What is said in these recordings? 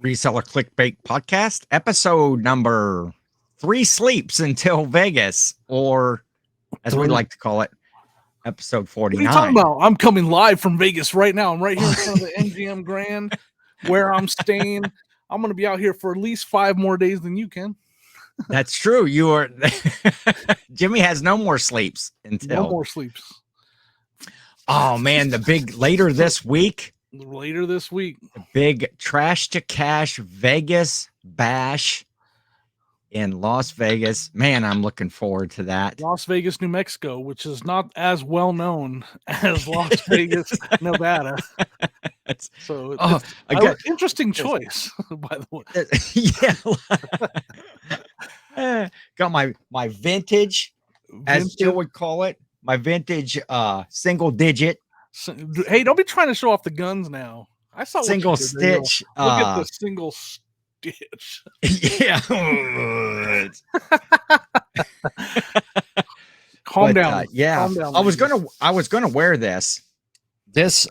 Reseller Clickbait Podcast, episode number 3 Sleeps Until Vegas, or as we like to call it, episode 49. What are you talking about? I'm coming live from Vegas right now. I'm right here in front of the MGM Grand where I'm staying. I'm going to be out here for at least 5 more days than you can. That's true. You are. Jimmy has no more sleeps until. No more sleeps. Oh, man. The big later this week. The big Trash to Cash Vegas Bash in Las Vegas. Man, I'm looking forward to that. Las Vegas, New Mexico, which is not as well known as Las Vegas, Nevada. So it's interesting choice, by the way. Yeah. Got my vintage, as Joe would call it, my vintage single digit. Hey, don't be trying to show off the guns now. I saw single stitch. Look at the single stitch. Yeah. Calm down. Yeah. Calm down, I was gonna wear this. This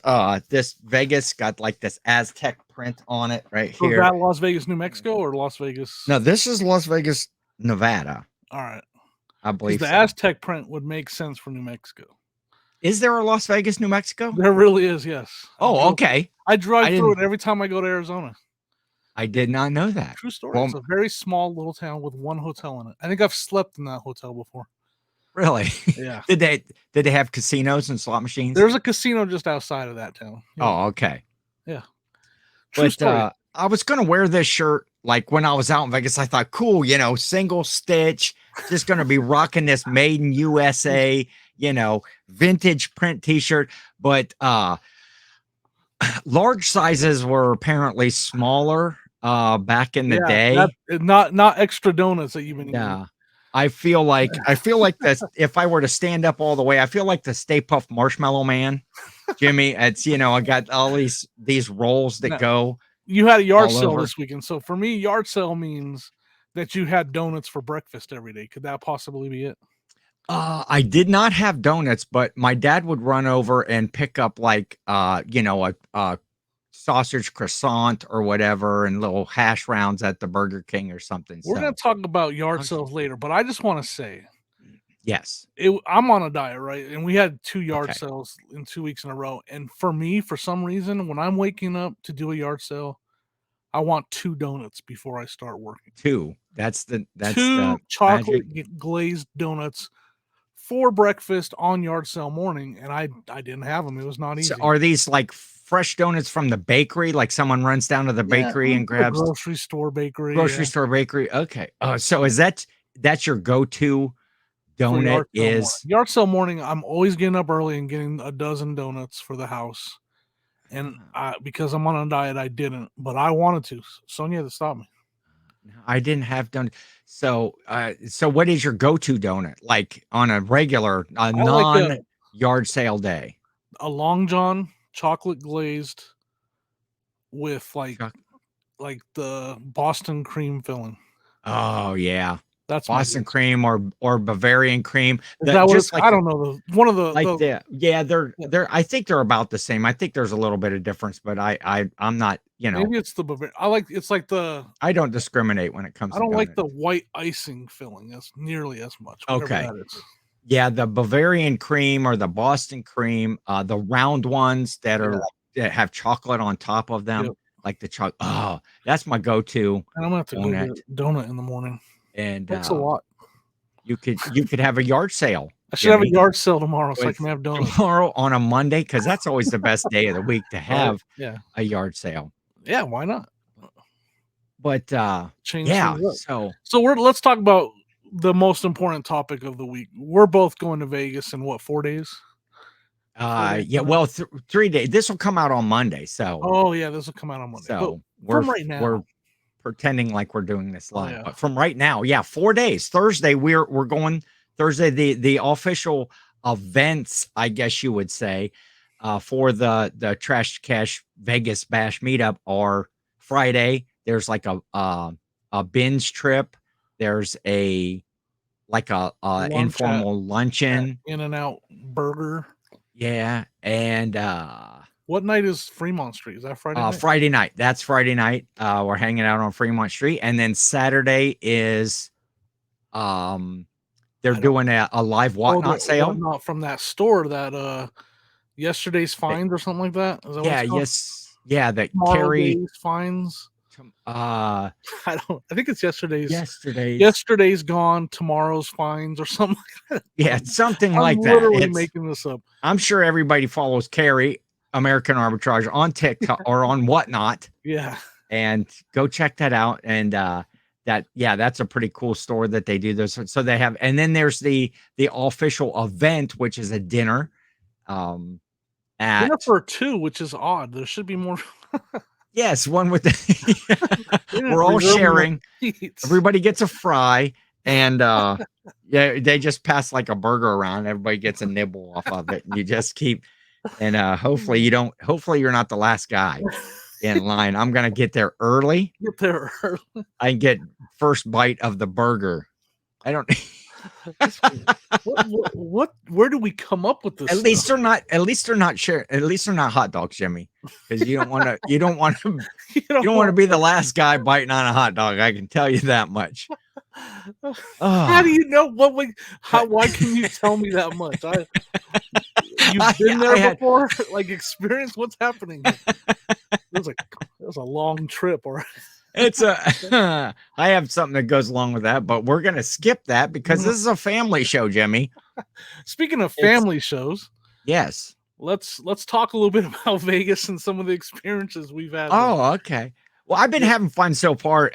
Vegas got like this Aztec print on it right here. Is that Las Vegas, New Mexico, or Las Vegas? No, this is Las Vegas, Nevada. All right. I believe the Aztec print would make sense for New Mexico. Is there a Las Vegas, New Mexico? There really is, yes. Oh, okay. I drive through it every time I go to Arizona. I did not know that. True story. Well, it's a very small little town with one hotel in it. I think I've slept in that hotel before. Really? Yeah. Did they have casinos and slot machines? There's a casino just outside of that town. Yeah. Oh, okay. Yeah. True story. I was gonna wear this shirt like when I was out in Vegas. I thought, cool, single stitch, just gonna be rocking this made in USA, vintage print t-shirt. But large sizes were apparently smaller back in the day. Not extra donuts that you've been eating. Yeah. I feel like that if I were to stand up all the way, I feel like the Stay Puft Marshmallow Man, Jimmy. It's I got all these rolls that go. You had a yard sale this weekend, so for me, yard sale means that you had donuts for breakfast every day. Could that possibly be it? I did not have donuts, but my dad would run over and pick up like a sausage croissant or whatever and little hash rounds at the Burger King or something. We're going to talk about yard sales later, but I just want to say, yes, I'm on a diet, right? And we had 2 yard sales in 2 weeks in a row. And for me, for some reason, when I'm waking up to do a yard sale, I want 2 donuts before I start working. 2. That's 2 the chocolate glazed donuts for breakfast on yard sale morning, and I didn't have them. It was not easy. So are these like fresh donuts from the bakery? Like someone runs down to the bakery and grabs grocery store bakery. Store bakery. Okay. So is that's your go-to donut? Yard sale morning. I'm always getting up early and getting a dozen donuts for the house. And because I'm on a diet, I didn't, but I wanted to. Sonia had to stop me. I didn't have donuts. So what is your go-to donut? Like on a regular, non-yard sale day? A Long John, chocolate glazed with like the Boston cream filling. Oh yeah. That's Boston cream or Bavarian cream. I don't know. One of the they're I think they're about the same. I think there's a little bit of difference, but I'm not, Maybe it's the Bavarian. I don't discriminate when it comes to I don't like the white icing filling as nearly as much. Okay. Yeah, the Bavarian cream or the Boston cream, the round ones that that have chocolate on top of them, like the chocolate. Oh, that's my go-to. And I'm gonna have to go get donut in the morning. And that's a lot. You could have a yard sale. I should have a yard sale tomorrow so I can have donuts. Tomorrow on a Monday, because that's always the best day of the week to have a yard sale. Yeah, why not? But so let's talk about the most important topic of the week. We're both going to Vegas in 4 days? 3 days. This will come out on Monday. So this will come out on Monday. So we're pretending like we're doing this live, but from right now, 4 days. Thursday, we're going Thursday. The official events, I guess you would say, for the Trash Cash Vegas Bash meetup are Friday. There's like a binge trip. There's a informal luncheon, In-N-Out burger. Yeah, and What night is Fremont Street? Is that Friday night? Friday night. That's Friday night. We're hanging out on Fremont Street, and then Saturday is, they're doing a live whatnot sale. Whatnot from that store that yesterday's finds or something like that. Is that yeah, yeah. That Carrie finds. I think it's yesterday's. Yesterday's gone. Tomorrow's finds or something. Like that. Yeah, something like that. Literally making this up. I'm sure everybody follows Carrie American Arbitrage on TikTok or on whatnot. Yeah, and go check that out. And that's a pretty cool store that they do those. So they have, and then there's the official event, which is a dinner. Dinner for two, which is odd. There should be more. Yes, one with we're all sharing. Everybody gets a fry, and they just pass like a burger around. Everybody gets a nibble off of it, and you just keep. And hopefully you're not the last guy in line. I'm gonna get there early. I get first bite of the burger. I don't. Where do we come up with this? At least they're not sure. At least they're not hot dogs, Jimmy. Because you don't want to be the last guy biting on a hot dog. I can tell you that much. How do you know why can you tell me that much? You've been there before? Like, experience what's happening. It was a long trip, all right. I have something that goes along with that, but we're going to skip that because this is a family show, Jimmy. Speaking of family shows. Yes. Let's talk a little bit about Vegas and some of the experiences we've had. Oh, okay. Well, I've been having fun so far.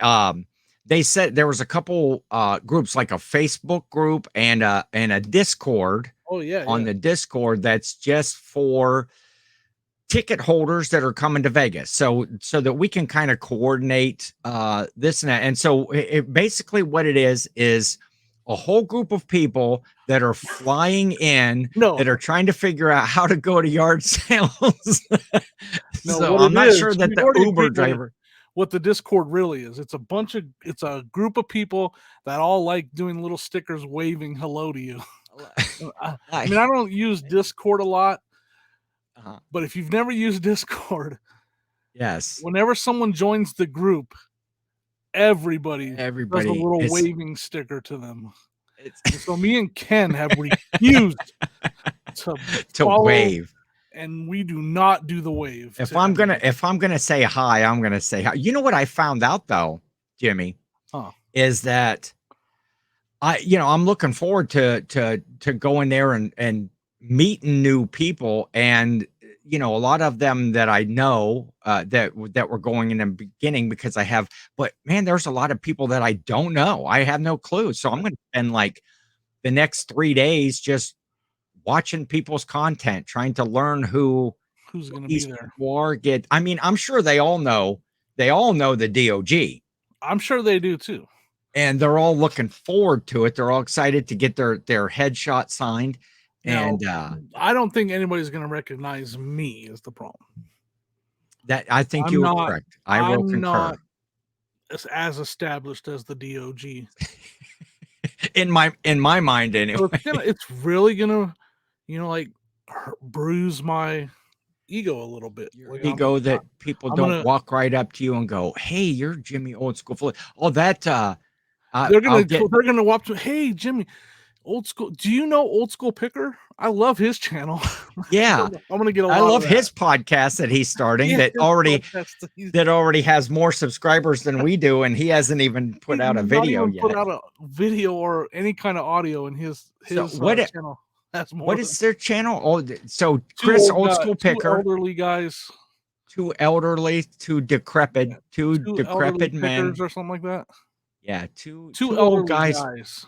They said there was a couple groups, like a Facebook group and a Discord. Oh, yeah. On the Discord that's just for ticket holders that are coming to Vegas, so that we can kind of coordinate this and that. And so basically what it is a whole group of people that are flying in that are trying to figure out how to go to yard sales. So I'm not sure that the Uber driver. What the Discord really is, it's a group of people that all like doing little stickers waving hello to you. I mean, I don't use Discord a lot. But if you've never used Discord, yes, whenever someone joins the group, everybody does a little waving sticker to them. So me and Ken have refused to wave, and we do not do the wave. If I'm gonna say hi, I'm gonna say hi. You know what I found out though, Jimmy, is that I'm looking forward to going there and meeting new people, and a lot of them that I know that were going in the beginning because but man, there's a lot of people that I don't know. I have no clue. So I'm going to spend like the next 3 days just watching people's content, trying to learn who's going to be there. I'm sure they all know the DOG. I'm sure they do too. And they're all looking forward to it. They're all excited to get their headshot signed. And I don't think anybody's going to recognize me is the problem. That I think you are correct. I will concur. Not as established as the DOG. in my mind, anyway. So it's really gonna, bruise my ego a little bit. Your ego that people don't walk right up to you and go, "Hey, you're Jimmy Old School." Oh, that they're gonna walk to, "Hey, Jimmy." Old School. Do you know Old School Picker? I love his channel. Yeah, I'm gonna get a lot. I love his podcast that he's starting. That already has more subscribers than we do, and he hasn't even put out a video yet. Put out a video or any kind of audio in his channel. That's more. What is their channel? Oh, so Chris, Old School Picker, elderly guys, two decrepit men, or something like that. Yeah, two old guys.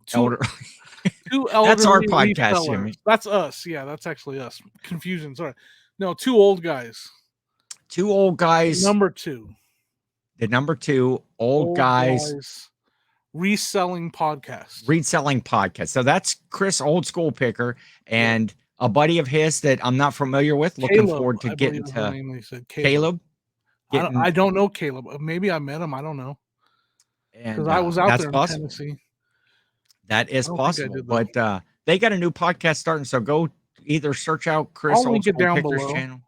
Two elderly. That's our podcast, Jimmy. That's us. Yeah, that's actually us. Confusion. Sorry. No, two old guys. Two old guys. Number two. The number two old guys. Reselling podcast. So that's Chris, Old School Picker, and a buddy of his that I'm not familiar with. Looking forward to getting to Caleb. I don't know Caleb. Maybe I met him. I don't know. Because I was out there in Tennessee. That is possible, but they got a new podcast starting. So go either search out Chris Old School Picker's channel.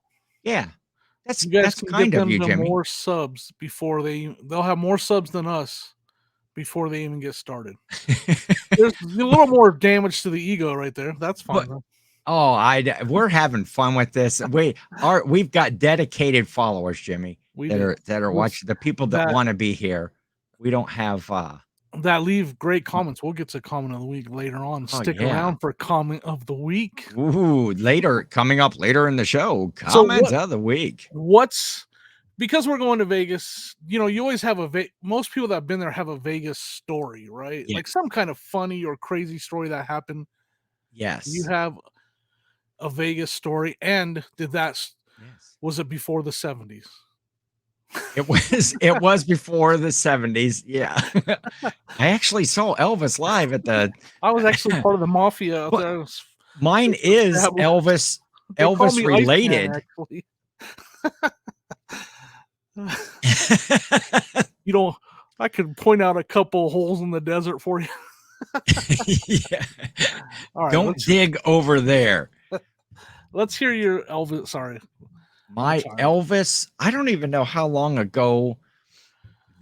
Yeah. You guys That's can kind get of them you, to Jimmy. more subs before they'll have more subs than us before they even get started. There's a little more damage to the ego right there. That's fine. But, we're having fun with this. We've got dedicated followers, Jimmy, that are watching, the people that want to be here. We don't have that leave great comments. We'll get to comment of the week later on. Stick around for comment of the week. Ooh, coming up later in the show. Comments of the week. Because we're going to Vegas, you always have most people that have been there have a Vegas story, right? Yeah. Like some kind of funny or crazy story that happened. Yes. You have a Vegas story. And was it before the 70s? It was before the 70s. Yeah. I actually saw Elvis live at the I was actually part of the mafia out there. Mine is Elvis related. Actually. I could point out a couple holes in the desert for you. Yeah. Right, don't dig over there. Let's hear your Elvis. Sorry. My Elvis, I don't even know how long ago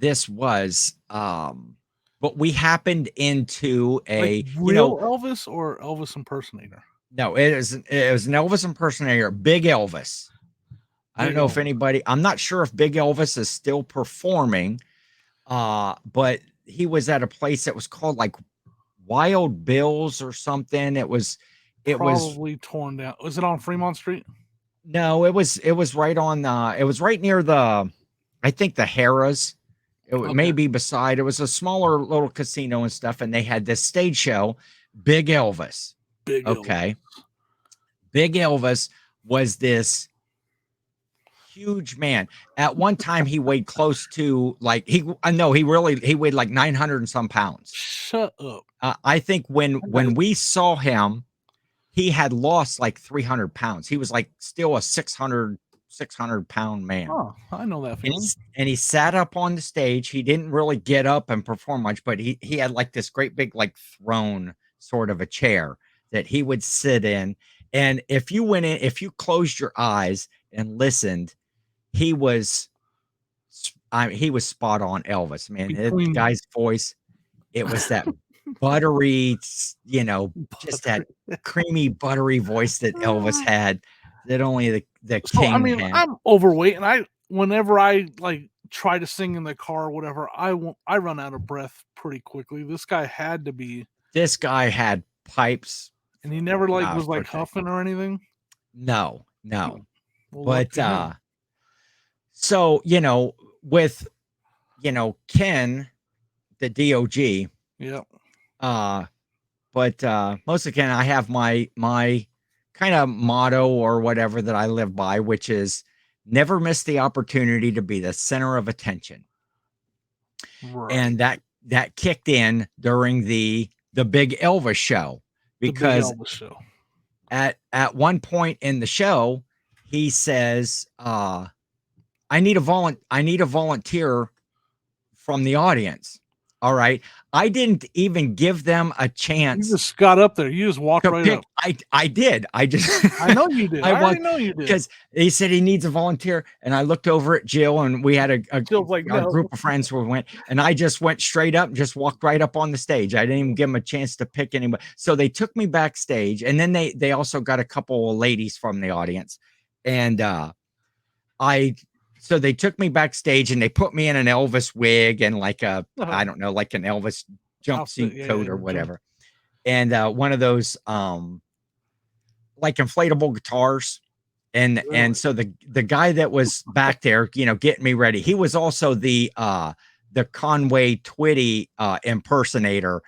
this was. But we happened into a real Elvis or Elvis impersonator. No, it was an Elvis impersonator, Big Elvis. I don't know if anybody, I'm not sure if Big Elvis is still performing, but he was at a place that was called like Wild Bill's or something. It was probably torn down. Was it on Fremont Street? No, it was right on it was right near I think the Harrah's. It may be beside. It was a smaller little casino and stuff, and they had this stage show, Big Elvis. Elvis. Big Elvis was this huge man. At one time, he weighed close to he weighed like 900 and some pounds. Shut up. I think when we saw him, he had lost like 300 pounds. He was like still a 600 pound man. Oh, I know that feeling. And he sat up on the stage. He didn't really get up and perform much, but he had like this great big like throne sort of a chair that he would sit in. And if you closed your eyes and listened, he was spot on Elvis, man. The guy's voice, it was that buttery, just that creamy, buttery voice that Elvis had that only the king had. I'm overweight, and whenever I like try to sing in the car or whatever, I run out of breath pretty quickly. This guy had pipes, and he never was like huffing or anything. No. But so with Ken, the DOG. Yeah. But mostly Ken, I have my kind of motto or whatever that I live by, which is never miss the opportunity to be the center of attention. Right. And that kicked in during the Big Elvis show, because at one point in the show, he says, I need a volunteer from the audience. All right. I didn't even give them a chance. You just got up there. You just walked right up. I did. I know you did. I already know you did. Because he said he needs a volunteer. And I looked over at Jill, and we had a group of friends who went, and I just went straight up and just walked right up on the stage. I didn't even give them a chance to pick anybody. So they took me backstage, and then they also got a couple of ladies from the audience. And so they took me backstage, and they put me in an Elvis wig and like I don't know, like an Elvis jumpsuit coat or whatever. And one of those like inflatable guitars. And so the guy that was back there, getting me ready, he was also the Conway Twitty I impersonator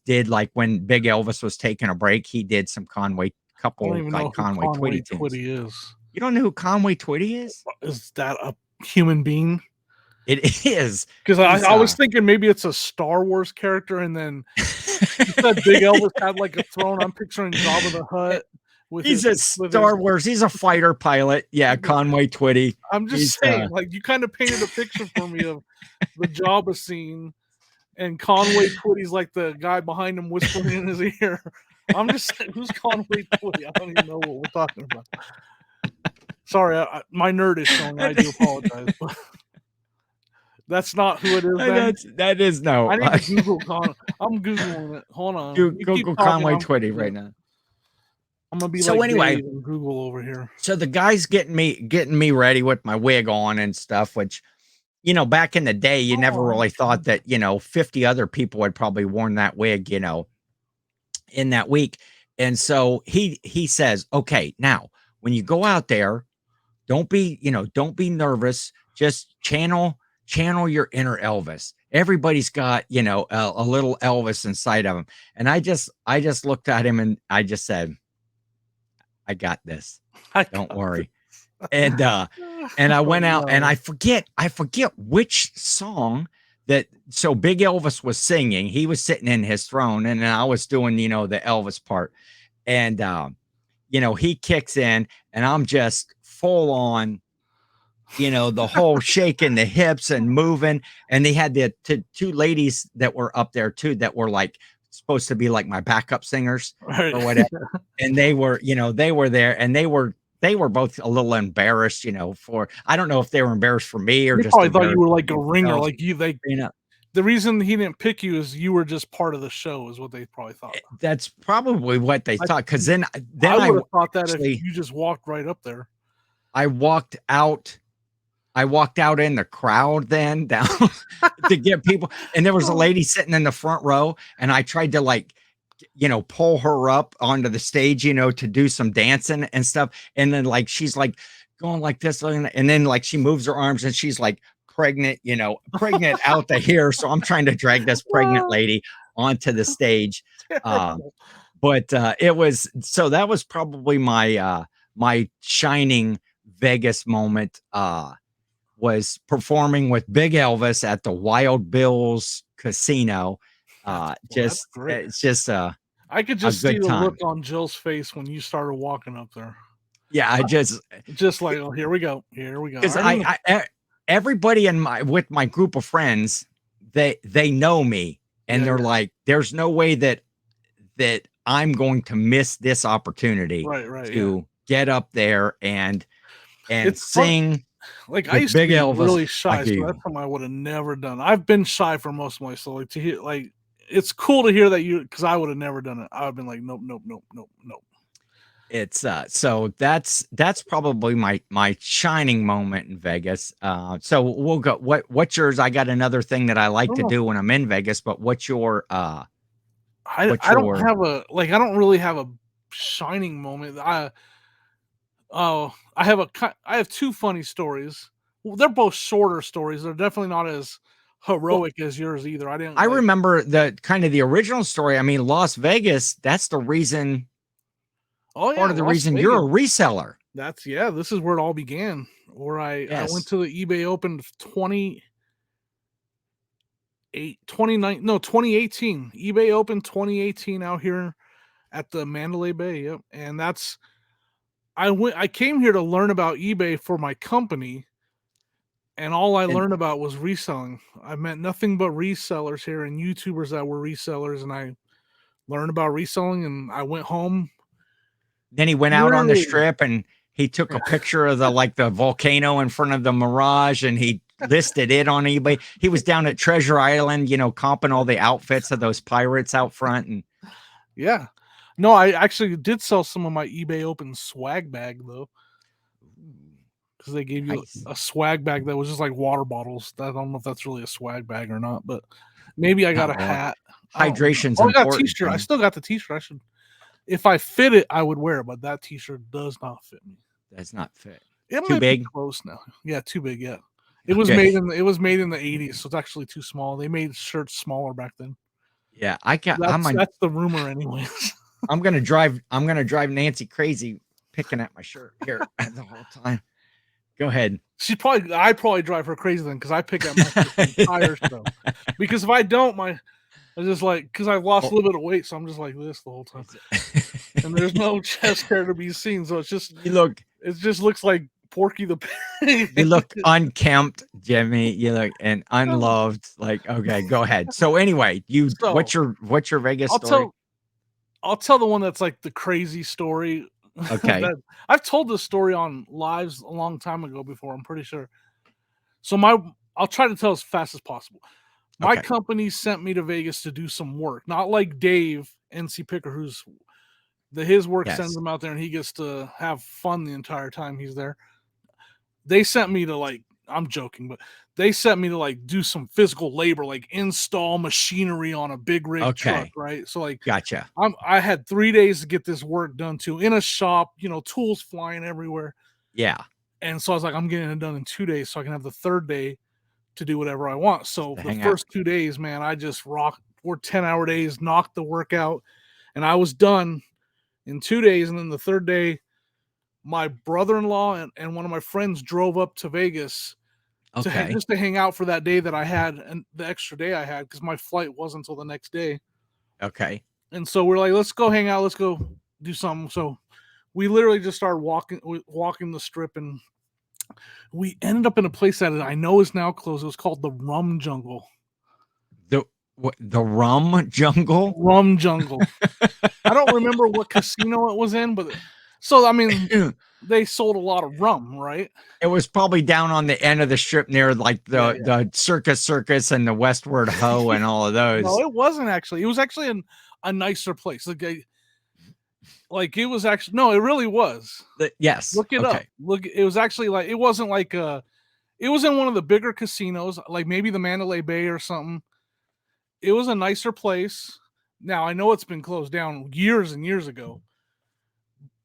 did like when Big Elvis was taking a break, he did some Conway Twitty is. You don't know who Conway Twitty is? Is that a human being? It is. Because I was thinking maybe it's a Star Wars character, and then you said Big Elvis had like a throne. I'm picturing Jabba the Hutt. He's a Star Wars. He's a fighter pilot. Yeah, Conway Twitty. I'm just saying, like, you kind of painted a picture for me of the Jabba scene, and Conway Twitty's like the guy behind him whispering in his ear. I'm just saying, who's Conway Twitty? I don't even know what we're talking about. Sorry, my nerd is showing. I do apologize. But that's not who it is. Then That is no. I need to Google Conway. I'm Googling it. Hold on. You Google Conway Twitty right now. I'm gonna be so like anyway, Dave and Google over here. So the guy's getting me ready with my wig on and stuff, which, you know, back in the day, you never really thought that, you know, 50 other people had probably worn that wig, you know, in that week. And so he says, okay, now when you go out there, don't be nervous. Just channel your inner Elvis. Everybody's got, you know, a little Elvis inside of him. And I just looked at him and I just said, I got this. Don't worry. And I went out and I forget which song that. So Big Elvis was singing. He was sitting in his throne and I was doing, you know, the Elvis part. And, you know, he kicks in and I'm just full on, you know, the whole shaking the hips and moving. And they had the two ladies that were up there too, that were like supposed to be like my backup singers or whatever. And they were, you know, they were there and they were both a little embarrassed, you know, I don't know if they were embarrassed for me or they just probably thought you were like a ringer, like you know. The reason he didn't pick you is you were just part of the show, is what they probably thought. That's probably what they thought. Because then I would have thought that if you just walked right up there. I walked out in the crowd then down to get people. And there was a lady sitting in the front row. And I tried to like, you know, pull her up onto the stage, you know, to do some dancing and stuff. And then like, she's like going like this. And then like, she moves her arms and she's like pregnant out to here. So I'm trying to drag this pregnant lady onto the stage. But it was, so that was probably my, my shining Vegas moment, was performing with Big Elvis at the Wild Bill's Casino. It's just I could just see the look on Jill's face when you started walking up there. Yeah, I just like, oh, here we go. Because everybody with my group of friends, they know me and they're like, there's no way that I'm going to miss this opportunity to get up there and sing. Fun. Like I used to be Elvis, really shy, so that's something I would have never done. I've been shy for most of my life, so like to hear, like it's cool to hear that because I would have never done it. I would have been like, nope. It's so that's probably my shining moment in Vegas. So we'll go. What's yours? I got another thing that I like to do when I'm in Vegas, but what's your I don't really have a shining moment. I have two funny stories. Well, they're both shorter stories. They're definitely not as heroic as yours either. I remember the kind of the original story. I mean, Las Vegas, that's the reason. Oh, yeah, part of the reason Vegas. You're a reseller. This is where it all began. Where I went to the eBay Open 2018. eBay Open 2018 out here at the Mandalay Bay. Yep. And I came here to learn about eBay for my company, and all I learned about was reselling. I met nothing but resellers here and YouTubers that were resellers, and I learned about reselling, and I went home. Then he went out on the strip and he took a picture of the volcano in front of the Mirage and he listed it on eBay. He was down at Treasure Island, you know, comping all the outfits of those pirates out front. And yeah. No, I actually did sell some of my eBay Open swag bag though. Because they gave you a swag bag that was just like water bottles. I don't know if that's really a swag bag or not, but maybe I got a hat. Hydration's important. I got a t-shirt. I still got the t-shirt. If I fit it, I would wear it, but that t-shirt does not fit me. Does not fit. It too big. Close now. Yeah, too big. Yeah, it was made in the 80s, so it's actually too small. They made shirts smaller back then. Yeah, I can't. That's the rumor, anyways. I'm gonna drive Nancy crazy picking at my shirt here the whole time. Go ahead. I probably drive her crazy then because I pick at my shirt the entire show. Because if I don't, I just like, because I've lost a little bit of weight, so I'm just like this the whole time. And there's no chest hair to be seen, so it's just it just looks like Porky the Pig. You look unkempt, Jimmy. You look and unloved. Like, okay, go ahead. So anyway, what's your Vegas story? I'll tell the one that's like the crazy story. Okay. I've told this story on lives a long time ago before, I'm pretty sure. So I'll try to tell as fast as possible. My company sent me to Vegas to do some work, not like Dave NC Picker, his work sends him out there and he gets to have fun the entire time he's there. They sent me to I'm joking, but they sent me to do some physical labor, like install machinery on a big rig truck, right? So gotcha. I had 3 days to get this work done too, in a shop, tools flying everywhere. Yeah. And so I was like, I'm getting it done in 2 days so I can have the third day to do whatever I want. So the first 2 days, man, I just rocked. 10-hour days, knocked the work out, and I was done in 2 days. And then the third day, my brother-in-law and one of my friends drove up to Vegas just to hang out for that day that I had, and the extra day I had, because my flight wasn't until the next day. Okay. And so we're like, let's go hang out. Let's go do something. So we literally just started walking the strip, and we ended up in a place that I know is now closed. It was called the Rum Jungle. The Rum Jungle? Rum Jungle. I don't remember what casino it was in, but so I mean, they sold a lot of rum, right? It was probably down on the end of the strip near the Circus and the Westward Ho and all of those. No, it wasn't actually. It was actually a nicer place. Like it was actually, no, it really was. Yes. Look it up. Look, it was actually it wasn't it was in one of the bigger casinos, like maybe the Mandalay Bay or something. It was a nicer place. Now I know it's been closed down years and years ago,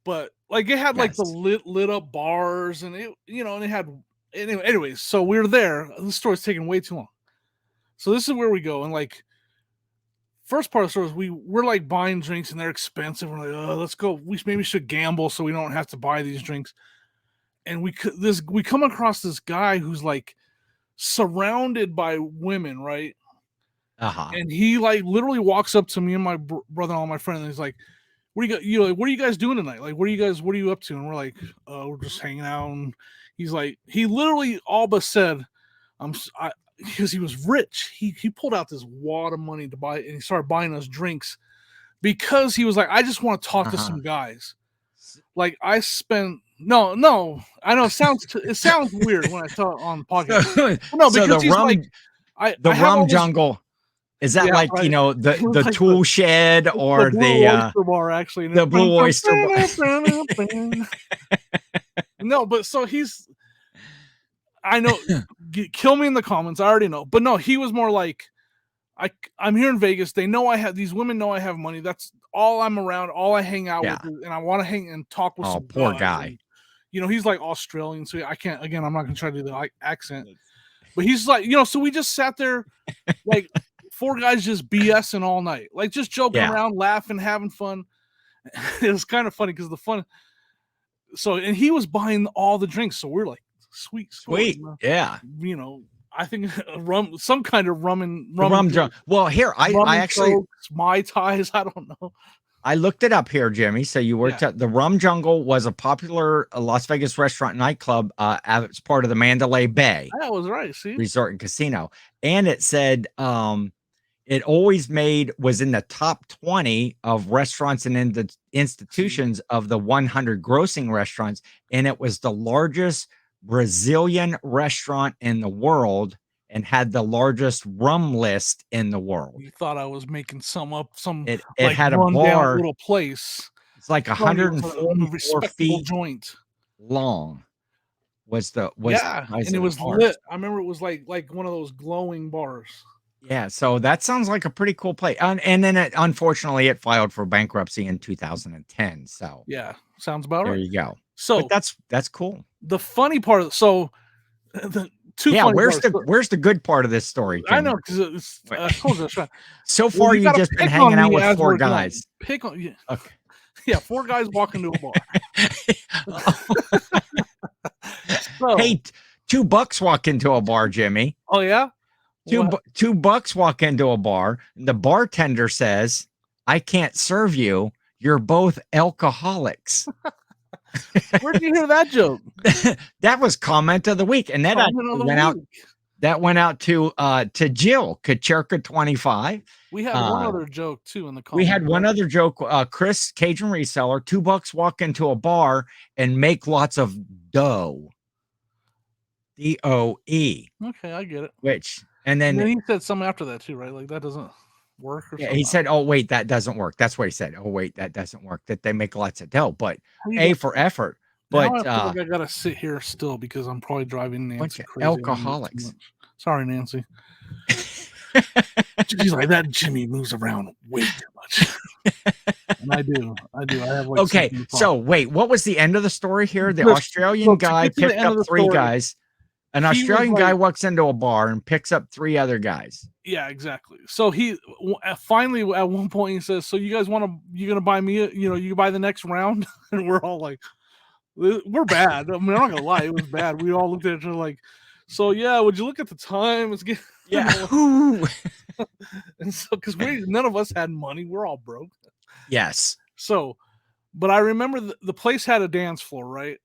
but it had the lit up bars, and it and it had anyways. So we're there. This story's taking way too long. So this is where we go, and first part of the story is we're buying drinks, and they're expensive. We're like, oh, let's go. We maybe should gamble so we don't have to buy these drinks. And we come across this guy who's surrounded by women, right? And he literally walks up to me and my brother-in-law, my friend, and he's like, "What are you guys doing tonight? What are you up to?" And we're like, "We're just hanging out." And he's like, he literally all but said, because he was rich. He pulled out this wad of money to buy, and he started buying us drinks because he was like, "I just want to talk to some guys." I spent no, I know it sounds weird when I talk on the podcast. No, because so the Rum Jungle. Is that the tool shed or the Blue Oyster Bar, actually? The Blue Oyster Bar. No, but so I know, kill me in the comments. I already know. But no, he was more like, I'm here in Vegas. They know these women know I have money. That's all I'm around, all I hang out with. And I want to hang and talk with some poor guys. Guy. And, he's Australian, so I can't, again, I'm not going to try to do the accent. But he's so we just sat there, four guys just BSing all night, just joking around, laughing, having fun. It was kind of funny because so, and he was buying all the drinks, so we're like, sweet, yeah. I think some kind of rum jungle. Well, here I actually Cokes, Mai Tais. I don't know. I looked it up here, Jimmy. So you worked at the Rum Jungle was a popular Las Vegas restaurant nightclub as part of the Mandalay Bay. That was right. See, resort and casino, and it said it always was in the top 20 of restaurants and in the institutions of the 100 grossing restaurants, and it was the largest Brazilian restaurant in the world and had the largest rum list in the world. You thought I was making it had a bar, little place. It's 144 feet joint long. And it was lit. I remember it was like one of those glowing bars. Yeah, so that sounds like a pretty cool place. And then unfortunately it filed for bankruptcy in 2010. So yeah, sounds about right. There you go. So but that's cool. The funny part the where's the good part of this story, Jim? I know, because so far you've just been hanging out with four guys. Pick on you. Okay. Yeah, four guys walking to a bar. Hey, $2 walk into a bar, Jimmy. Oh yeah. $2 walk into a bar. And the bartender says, "I can't serve you. You're both alcoholics." Where did you hear that joke? That was comment of the week, and then that went out to Jill Kacherka 25. We had one other joke too in the comments. We had one other joke. Chris, Cajun reseller, $2 walk into a bar and make lots of dough. DOE. Okay, I get it. And then he said something after that too, right? Like that doesn't work or something. He said, "Oh wait, that doesn't work." That's what he said. "Oh wait, that doesn't work." That they make lots of dough, but for effort. But now I feel like I gotta sit here still because I'm probably driving Nancy crazy. Alcoholics. Sorry, Nancy. She's like, that Jimmy moves around way too much. And I do. I have like okay. So wait, what was the end of the story here? The Australian guy picked up 3 guys. An Australian guy walks into a bar and picks up 3 other guys. Yeah, exactly. So he finally at one point he says, "So you guys you gonna buy me? You buy the next round?" And we're all like, "We're bad." I mean, I'm not gonna lie, it was bad. We all looked at each other like, "So yeah, would you look at the time? It's getting and so because none of us had money, we're all broke. Yes. So, but I remember the place had a dance floor, right?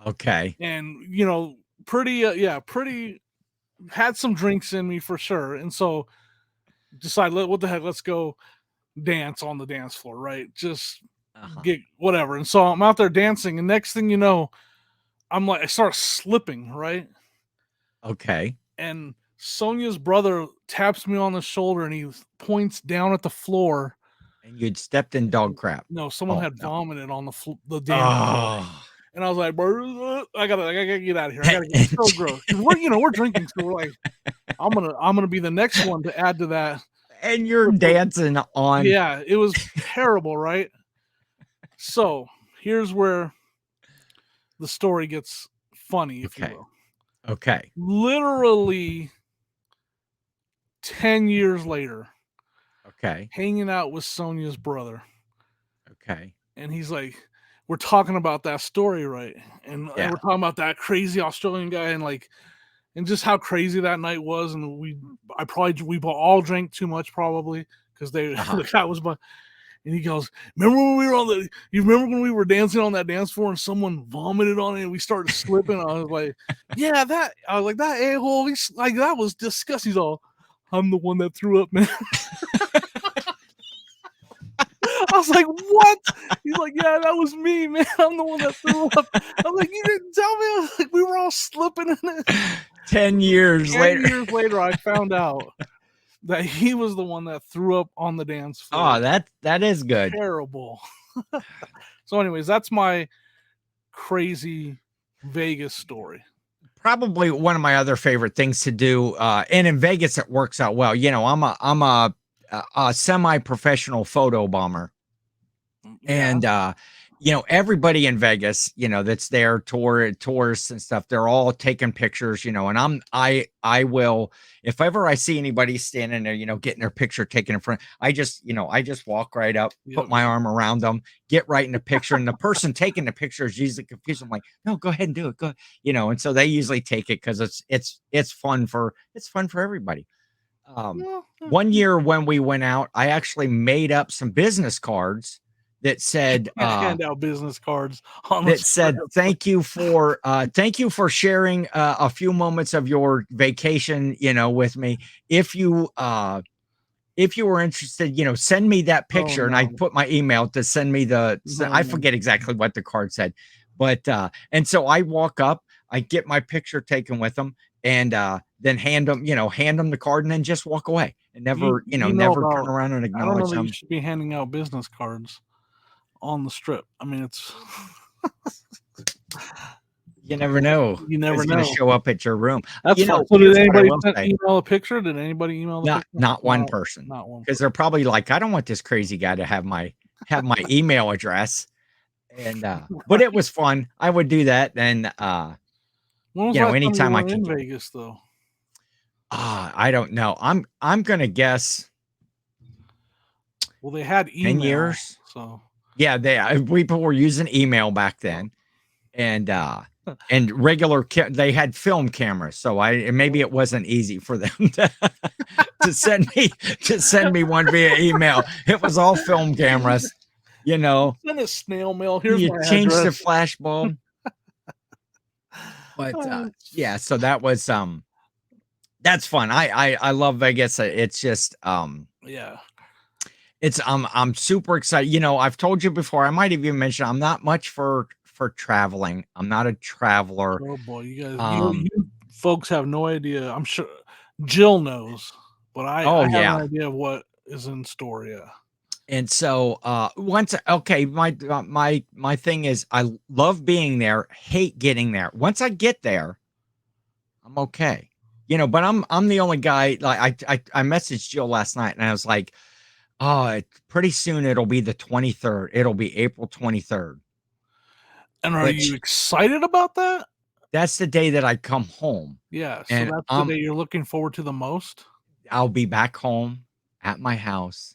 Okay. And pretty had some drinks in me for sure, and so decided, what the heck, let's go dance on the dance floor, right? Just get whatever. And so I'm out there dancing, and next thing you know, I start slipping, right? Okay. And Sonia's brother taps me on the shoulder and he points down at the floor. And you'd stepped in dog crap. No, someone had vomited on the damn floor. And I was like, bro, I gotta get out of here. I gotta get so gross. We're drinking, so we're like, I'm gonna be the next one to add to that. And you're dancing on. Yeah, it was terrible, right? So here's where the story gets funny, if you will. Okay. Literally 10 years later. Okay. Hanging out with Sonia's brother. Okay. And he's like, we're talking about that story, right? And we're talking about that crazy Australian guy and just how crazy that night was. And we all drank too much probably because the guy was and he goes, remember when we were dancing on that dance floor and someone vomited on it and we started slipping? I was like, that a-hole, he's like, that was disgusting. He's all, I'm the one that threw up, man. I was like, what? He's like, yeah, that was me, man. I'm the one that threw up. I'm like, you didn't tell me. I was like, we were all slipping in it. 10 years later. 10 years later, I found out that he was the one that threw up on the dance floor. Oh, that is good. Terrible. So anyways, that's my crazy Vegas story. Probably one of my other favorite things to do. And in Vegas, it works out well. I'm a semi-professional photo bomber. And everybody in Vegas, that's there, tourists and stuff, they're all taking pictures, and I will, if ever I see anybody standing there, getting their picture taken in front, I just walk right up, put my arm around them, get right in the picture, and the person taking the picture is usually confused. I'm like, no, go ahead and do it, go, and so they usually take it because it's fun for everybody. One year when we went out, I actually made up some business cards that said hand out business cards on that said thank you for sharing a few moments of your vacation with me. If you were interested, send me that picture. And I put my email to send me I forget exactly what the card said, but and so I walk up, I get my picture taken with them, and then hand them the card and then just walk away and never never turn around and acknowledge I don't know them. You should be handing out business cards on the strip. I mean, it's you never know. You never know. Going to show up at your room. That's so did anybody email a picture? Did anybody email the picture? Not one person. Not one. Because they're probably like, I don't want this crazy guy to have my email address. And but it was fun. I would do that. And when was anytime I can in Vegas though. I don't know. I'm gonna guess. Well, they had email, 10 years. So yeah, people were using email back then, and regular they had film cameras, so maybe it wasn't easy for them to send me one via email. It was all film cameras, Send a snail mail. Here's you my changed address. the flash bulb. But yeah, so that was That's fun. I love Vegas. It's just yeah. It's I'm super excited. You know, I've told you before, I might have even mentioned I'm not much for traveling. I'm not a traveler. Oh boy, you guys, you folks have no idea. I'm sure Jill knows, but I Oh have yeah. an idea of what is in store. Yeah. And so once okay, my thing is I love being there, hate getting there. Once I get there, I'm okay. You know, but I'm the only guy like I messaged Jill last night and I was like, "Oh, pretty soon it'll be the 23rd. It'll be April 23rd." And are you Which excited about that? that's the day that I come home. Yeah. So And that's the day you're looking forward to the most. I'll be back home at my house,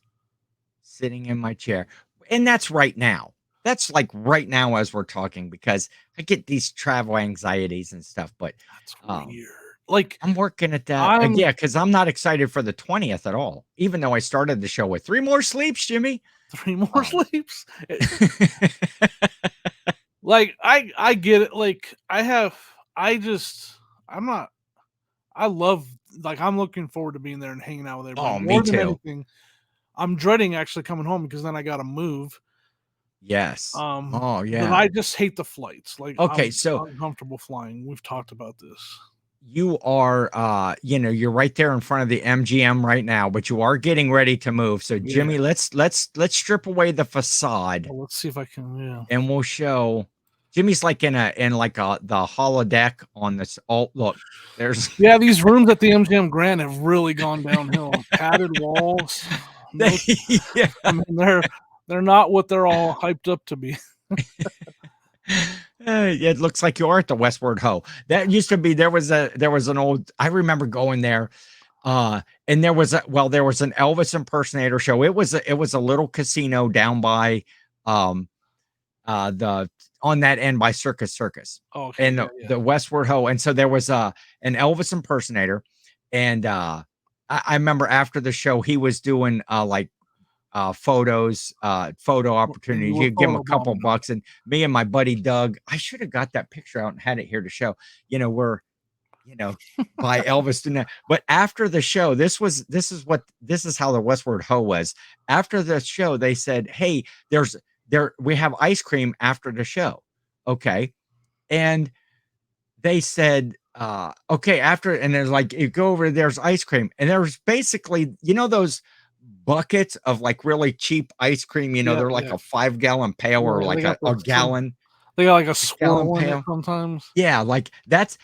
sitting in my chair. And that's right now. That's like right now as we're talking, because I get these travel anxieties and stuff. But That's weird. Like I'm working at that. Yeah, because I'm not excited for the 20th at all, even though I started the show with 3 more sleeps, Jimmy. 3 more sleeps. Like I get it. Like I'm not. I love, like, I'm looking forward to being there and hanging out with everybody. Oh, me More than too. anything, I'm dreading actually coming home because then I got to move. Yes. Oh, But yeah. I just hate the flights. Like, Okay, I'm so uncomfortable flying. We've talked about this. you are you know, you're right there in front of the MGM right now, but you are getting ready to move. So Jimmy, Yeah. let's strip away the facade Well, let's see if I can. Yeah. and we'll show Jimmy's like in the holodeck on this. Oh, look, there's Yeah, these rooms at the MGM Grand have really gone downhill. Padded walls. No, yeah. I mean they're not what they're all hyped up to be. It looks like you are at the Westward Ho. That used to be there was an old, I remember going there, and there was an Elvis impersonator show. It was a little casino down by the on that end by Circus. Okay, And the Westward Ho. And so there was an Elvis impersonator, and I remember after the show he was doing like photo opportunities. You give him a couple bucks, and me and my buddy Doug, I should have got that picture out and had it here to show. You know, we're by Elvis doing that. But after the show, this is how the Westward Ho was. After the show, they said, "Hey, we have ice cream after the show." Okay. And they said, okay, after, and there's like, you go over, there's ice cream. And there's basically, those buckets of like really cheap ice cream, they're like a 5-gallon pail or like a gallon. They got like a swirl in it sometimes. Yeah, like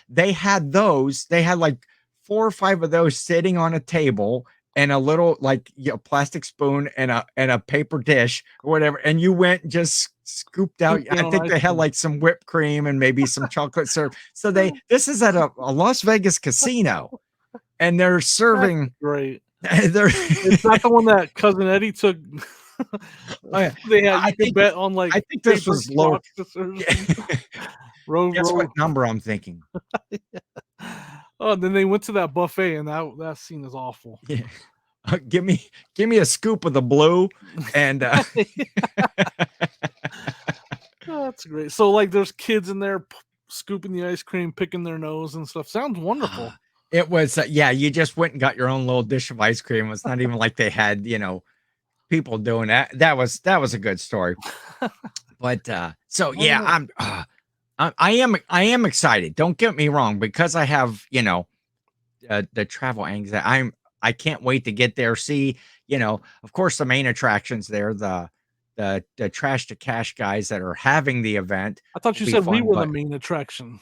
they had those. They had like 4 or 5 of those sitting on a table and a little like plastic spoon and a paper dish or whatever. And you went and just scooped out. I think they had like some whipped cream and maybe some chocolate syrup. So this is at a Las Vegas casino, and they're serving. That's great. It's not the one that Cousin Eddie took. Oh, yeah. They had, you could bet on like. I think this was low. Guess what number I'm thinking. Oh, then they went to that buffet, and that scene is awful. Yeah. Give me a scoop of the blue, and that's great. So like, there's kids in there scooping the ice cream, picking their nose and stuff. Sounds wonderful. It was you just went and got your own little dish of ice cream. It's not even like they had people doing that. That was a good story. But so yeah, I am excited. Don't get me wrong, because I have the travel anxiety. I can't wait to get there. See, of course, the main attractions there, the Trash to Cash guys that are having the event. I thought you said we were the main attraction.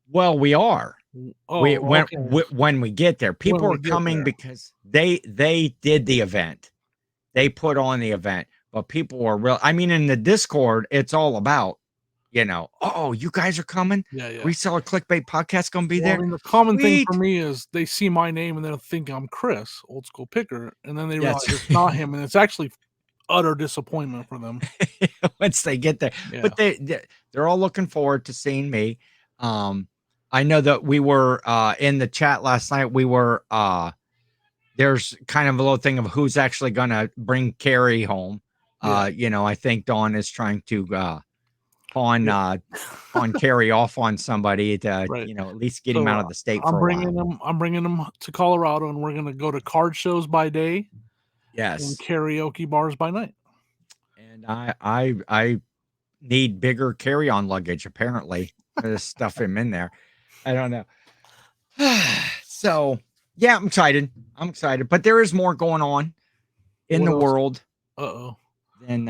Well, we are. Oh, when we get there, people are coming because they did the event. They put on the event, but people are real. I mean, in the Discord, it's all about, oh, you guys are coming. Yeah. Reseller Clickbait Podcast going to be there. I mean, the common thing for me is they see my name and they'll think I'm Chris, Old School Picker, and then they realize it's not him, and it's actually utter disappointment for them once they get there. Yeah. But they're all looking forward to seeing me. I know that we were in the chat last night. We were there's kind of a little thing of who's actually going to bring Carrie home. I think Dawn is trying to pawn carry off on somebody to Right. at least get him out of the state I'm for a while. I'm bringing them to Colorado, and we're gonna go to card shows by day and Yes, karaoke bars by night. and I need bigger carry-on luggage apparently. To stuff him in there. I don't know. So yeah, I'm excited. But there is more going on in What the else? world Uh-oh. than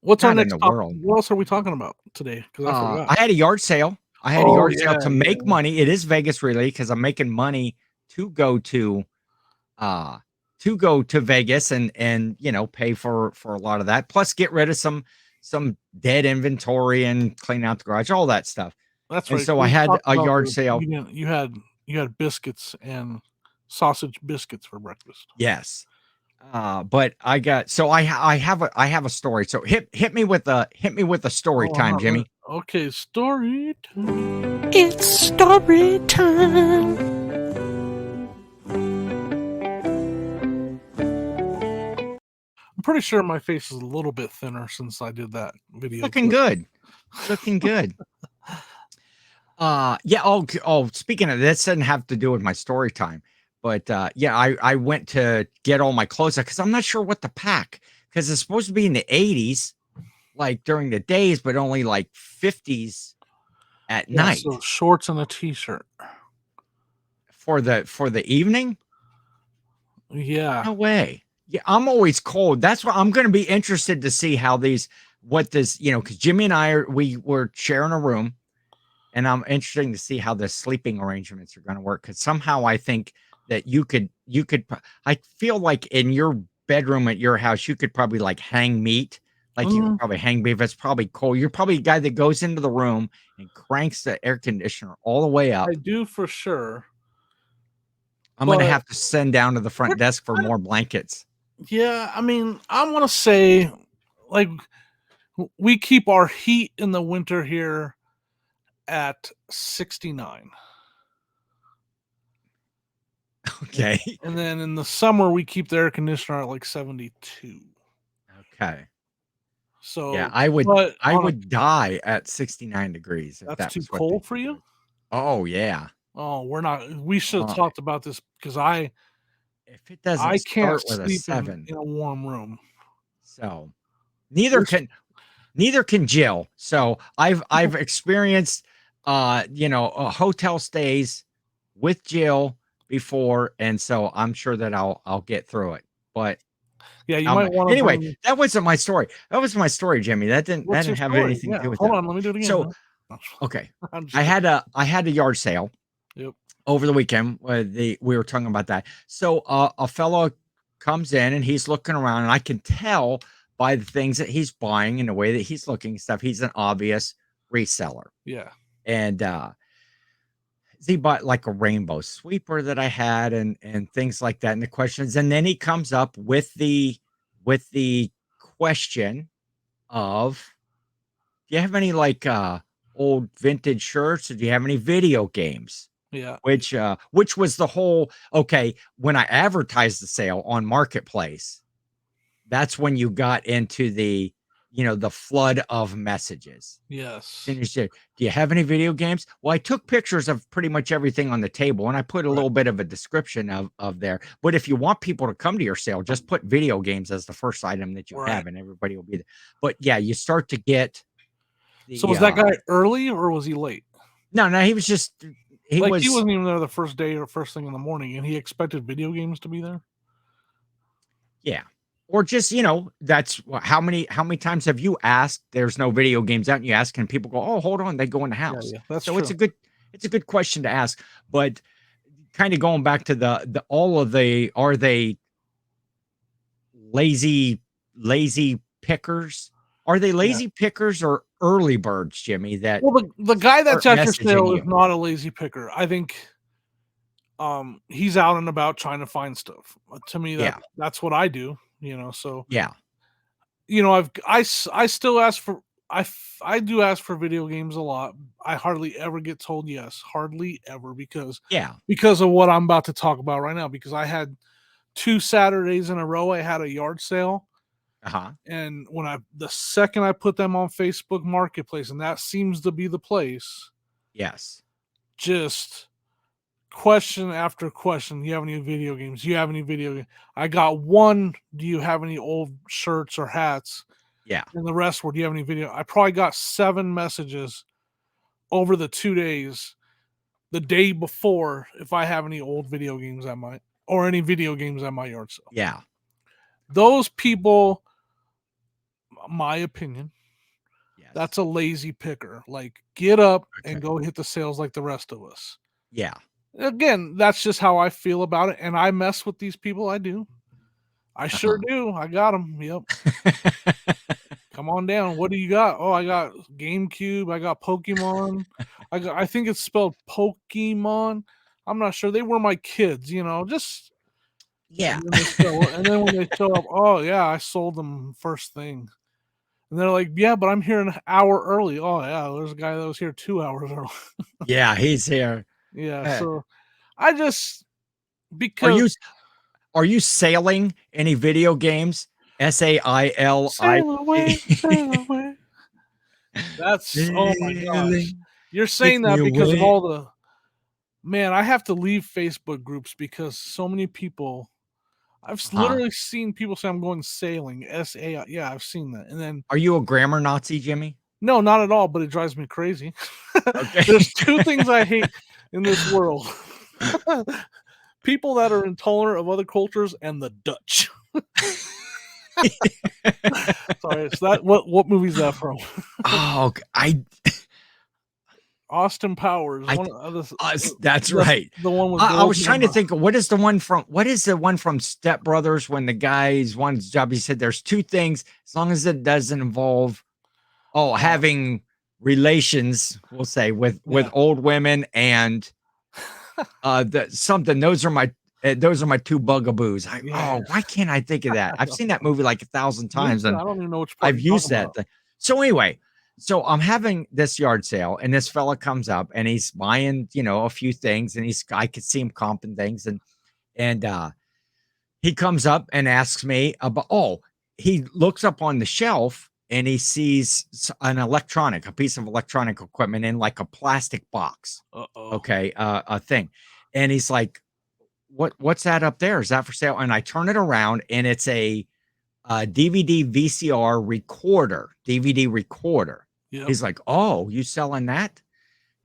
What's our not in next the topic? world. What else are we talking about today? Because I forgot. I had a yard sale. Oh, yeah, To make money. It is Vegas related because I'm making money to go to Vegas and pay for a lot of that. Plus get rid of some dead inventory and clean out the garage, all that stuff. That's And right. so I had a yard sale. You had biscuits and sausage biscuits for breakfast. Yes. But I got I have a story. So hit me with a story time, Jimmy. Okay, story time. It's story time. I'm pretty sure my face is a little bit thinner since I did that video. Looking good. Yeah. Oh, speaking of this, doesn't have to do with my story time, but yeah, I went to get all my clothes because I'm not sure what to pack because it's supposed to be in the 80s, like during the days, but only like 50s at night. So shorts and a t-shirt for the evening. Yeah. No way. Yeah, I'm always cold. That's why I'm going to be interested to see how because Jimmy and we were sharing a room. And I'm interested to see how the sleeping arrangements are going to work because somehow I think that you could. I feel like in your bedroom at your house, you could probably like hang meat, like you could probably hang beef. It's probably cold. You're probably a guy that goes into the room and cranks the air conditioner all the way up. I do for sure. I'm going to have to send down to the front desk for more blankets. Yeah, I mean, I want to say, like, we keep our heat in the winter here at 69. Okay. And then in the summer, we keep the air conditioner at like 72. Okay. So yeah, I would die at 69 degrees. If that's too cold for you? Oh yeah. Oh, we should have talked about this because if it doesn't I can't start with sleep a 7 in a warm room. So neither can Jill. So I've experienced hotel stays with Jill before, and so I'm sure that I'll get through it. But yeah, you might want to. Anyway, that wasn't my story. That was my story, Jimmy. That didn't have anything to do with that. Hold on, let me do it again. So, okay, I had a yard sale. Yep. Over the weekend, we were talking about that. So a fellow comes in and he's looking around, and I can tell by the things that he's buying and the way that he's looking stuff. He's an obvious reseller. Yeah. And he bought like a rainbow sweeper that I had and things like that. And the questions, and then he comes up with the question of, do you have any like old vintage shirts, or do you have any video games? Yeah. Which was the whole, okay, when I advertised the sale on Marketplace, that's when you got into the flood of messages. Yes. And you said, do you have any video games? Well, I took pictures of pretty much everything on the table, and I put a little bit of a description of there. But if you want people to come to your sale, just put video games as the first item that you have, and everybody will be there. But yeah, you start to get. So was that guy early or was he late? No, he was just. He wasn't even there the first day or first thing in the morning, and he expected video games to be there. Yeah. Or just, that's how many times have you asked there's no video games out, and you ask and people go, oh, hold on, they go in the house. Yeah, that's so true. It's a good question to ask, but kind of going back to are they lazy pickers? Are they lazy pickers or early birds, Jimmy? The guy that's at your sale is not a lazy picker. I think he's out and about trying to find stuff. To me, that's what I do. So yeah, I still ask for I do ask for video games a lot. I hardly ever get told yes, hardly ever, because of what I'm about to talk about right now. Because I had 2 Saturdays in a row, I had a yard sale, And the second I put them on Facebook Marketplace, and that seems to be the place. Yes. Just question after question. Do you have any video games? Do you have any video games? I got one. Do you have any old shirts or hats? Yeah. And the rest were, do you have any video? I probably got 7 messages over the 2 days. The day before, if I have any old video games or any video games at my yard sale. Yeah. Those people, my opinion, that's a lazy picker. Like, get up and go hit the sales like the rest of us. Yeah. Again, that's just how I feel about it. And I mess with these people. I do. I sure do. I got them. Yep. Come on down. What do you got? Oh, I got GameCube. I got Pokemon. I think it's spelled Pokemon. I'm not sure. They were my kids, just. Yeah. And then when they show up, oh, yeah, I sold them first thing. And they're like, yeah, but I'm here an hour early. Oh, yeah, there's a guy that was here 2 hours early. Yeah, he's here. Yeah, so I just, because. Are you sailing any video games? SAIL. Sail away, sail away. That's, oh my gosh. You're saying that because of all the, man, I have to leave Facebook groups because so many people, I've literally seen people say I'm going sailing, SAI. Yeah, I've seen that. And then. Are you a grammar Nazi, Jimmy? No, not at all, but it drives me crazy. There's 2 things I hate in this world. People that are intolerant of other cultures and the Dutch. Sorry, it's that. What movie is that from? Oh, Austin Powers. That's right. The one with I was trying to think of what is the one from Step Brothers when the guy's one job, he said there's 2 things as long as it doesn't involve having relations, we'll say, with old women and something. Those are my 2 bugaboos. Why can't I think of that? I've seen that movie like 1,000 times, and I don't even know which I've used that thing. So anyway, so I'm having this yard sale, and this fella comes up, and he's buying, a few things, and I could see him comping things, and he comes up and asks me about. He looks up on the shelf, and he sees a piece of electronic equipment in like a plastic box. Okay, a thing, and he's like, what's that up there? Is that for sale? And I turn it around, and it's a DVD VCR DVD recorder. Yep. He's like, oh, you selling that?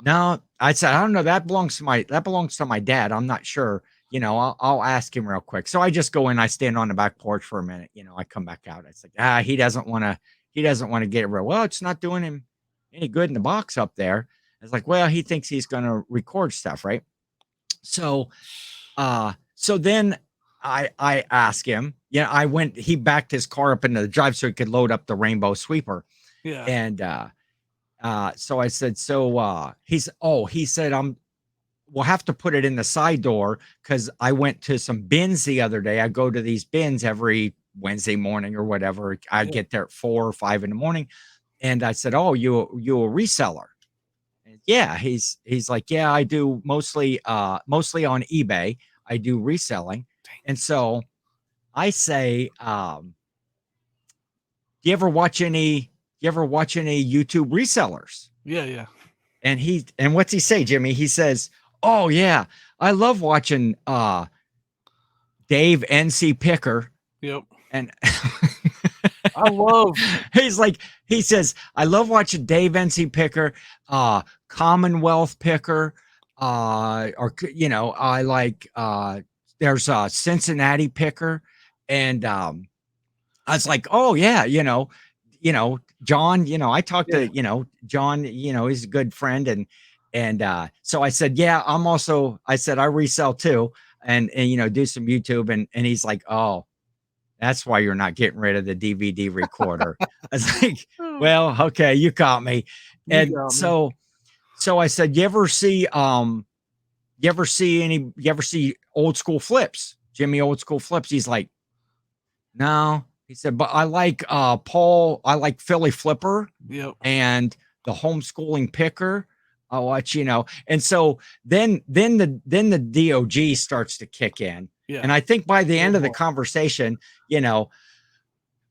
No, I said, I don't know. That belongs to my dad. I'm not sure. I'll ask him real quick. So I just go in, I stand on the back porch for a minute. I come back out. It's like, he doesn't want to get it real. Well, it's not doing him any good in the box up there. It's like, well, he thinks he's going to record stuff. Right. So then I asked him, he backed his car up into the drive so he could load up the rainbow sweeper. Yeah. And, so I said, he said, we'll have to put it in the side door. Cause I went to some bins the other day. I go to these bins every Wednesday morning or whatever. I get there at 4 or 5 in the morning. And I said, oh, you a reseller? And yeah. He's like, yeah, I do mostly on eBay. I do reselling. And so I say, do you ever watch any YouTube resellers? Yeah. And what's he say, Jimmy? He says, oh yeah, I love watching Dave NC Picker. Yep. And he says, I love watching Dave NC Picker, Commonwealth Picker, I like there's a Cincinnati Picker. And I was like, oh yeah, John, I talked to, John, he's a good friend. And so I said, yeah, I said, I resell too. And do some YouTube. And he's like, oh, that's why you're not getting rid of the DVD recorder. I was like, well, okay, you caught me. So I said, you ever see old school flips? Jimmy, old school flips? He's like, no. He said, but I like Paul, I like Philly Flipper. Yep. And the homeschooling picker. I watch, and so then the DOG starts to kick in. Yeah. And I think by the end of the conversation,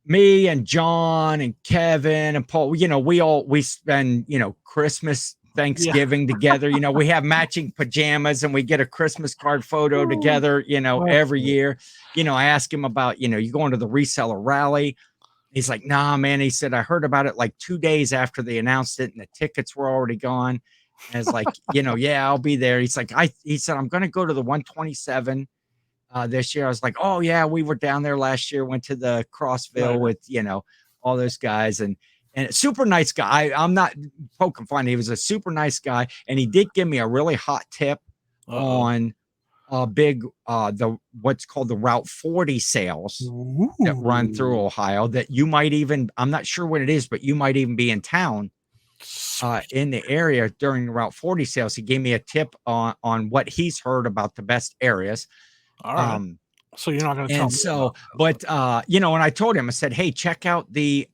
me and John and Kevin and Paul, we spend, Christmas, Thanksgiving together. We have matching pajamas and we get a Christmas card photo together, every year. I ask him about, you going to the reseller rally. He's like, nah, man. He said, I heard about it like 2 days after they announced it and the tickets were already gone. And it's like, yeah, I'll be there. He's like, he said, I'm going to go to the 127 this year. I was like, oh yeah, we were down there last year, went to the Crossville with, all those guys and super nice guy. I'm not poking fun. He was a super nice guy. And he did give me a really hot tip on big, what's called the Route 40 sales that run through Ohio that you might even, I'm not sure what it is, but you might even be in town in the area during the Route 40 sales. He gave me a tip on what he's heard about the best areas. All right. So you're not going to tell me. So, but and I told him, I said, hey, check out the